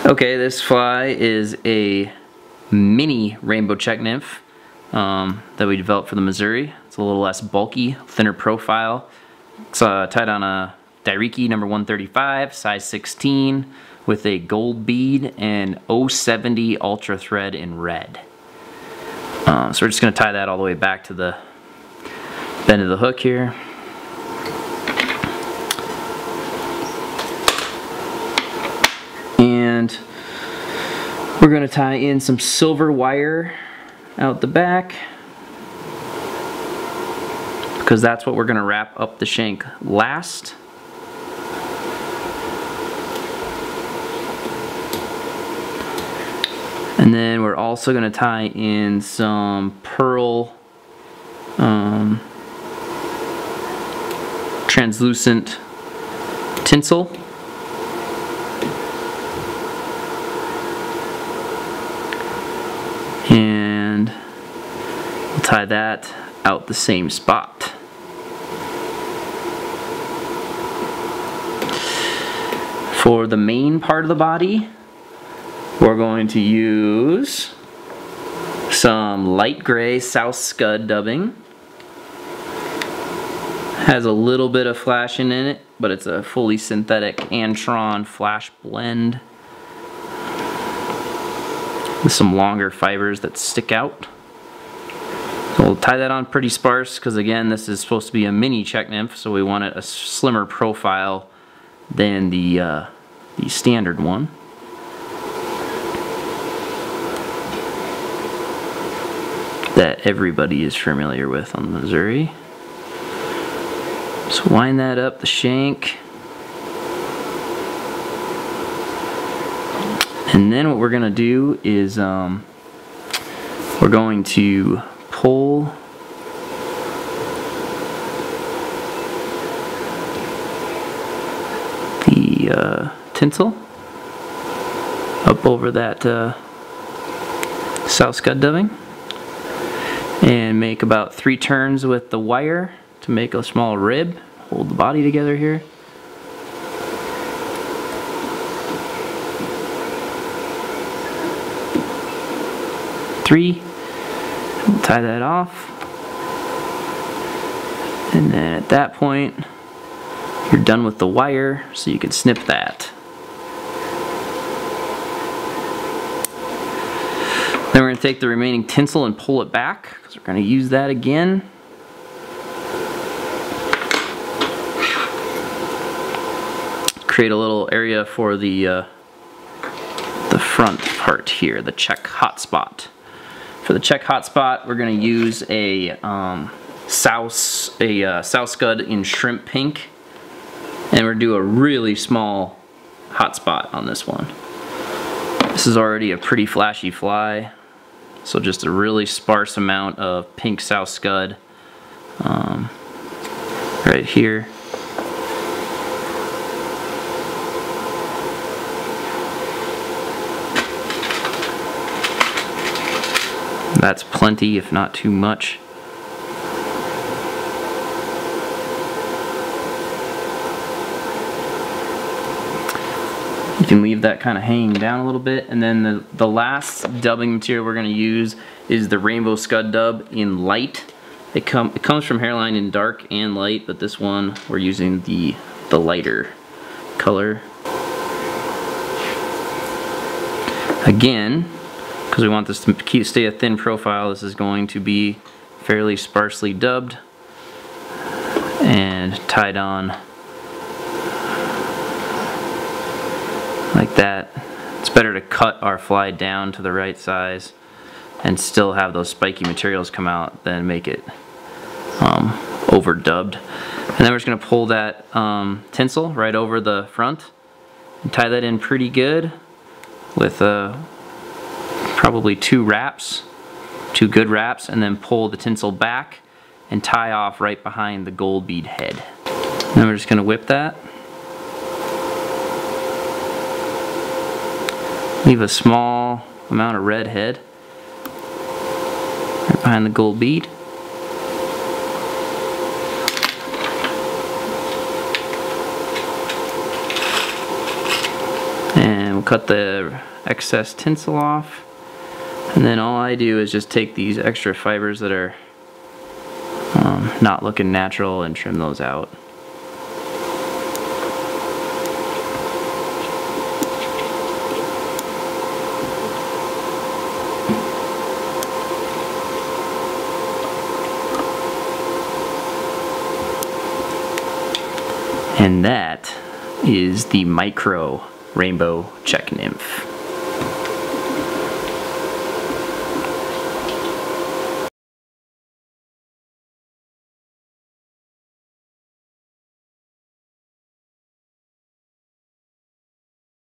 Okay, this fly is a mini rainbow Czech nymph that we developed for the Missouri. It's a little less bulky, thinner profile. It's tied on a Dai-riki number 135, size 16, with a gold bead and 070 Ultra thread in red. So we're just going to tie that all the way back to the bend of the hook here. And we're going to tie in some silver wire out the back, because that's what we're going to wrap up the shank last. And then we're also going to tie in some pearl translucent tinsel. And we'll tie that out the same spot. For the main part of the body, we're going to use some light gray Sow Scud dubbing. Has a little bit of flashing in it, but it's a fully synthetic Antron flash blend with some longer fibers that stick out. So we'll tie that on pretty sparse, because again, this is supposed to be a mini Czech nymph, so we want it a slimmer profile than the standard one. That everybody is familiar with on the Missouri. So wind that up the shank. And then what we're going to do is we're going to pull the tinsel up over that Sow Scud dubbing, and make about 3 turns with the wire to make a small rib. Hold the body together here. Three. We'll tie that off. And then at that point, you're done with the wire, so you can snip that. Then we're going to take the remaining tinsel and pull it back, because we're going to use that again. Create a little area for the front part here, the Czech hotspot. For the Czech hotspot, we're going to use a Sow Scud in shrimp pink, and we're going to do a really small hotspot on this one. This is already a pretty flashy fly, so just a really sparse amount of pink Sow Scud right here. That's plenty, if not too much. You can leave that kind of hanging down a little bit, and then the last dubbing material we're going to use is the Rainbow Scud dub in light. It comes from Hareline in dark and light, but this one we're using the lighter color. Again, because we want this to stay a thin profile, this is going to be fairly sparsely dubbed and tied on like that. It's better to cut our fly down to the right size and still have those spiky materials come out than make it over dubbed. And then we're just going to pull that tinsel right over the front and tie that in pretty good with probably 2 good wraps, and then pull the tinsel back and tie off right behind the gold bead head. Then we're just going to whip that. Leave a small amount of red head right behind the gold bead. cut the excess tinsel off, and then all I do is just take these extra fibers that are not looking natural and trim those out. And that is the micro rainbow Czech nymph.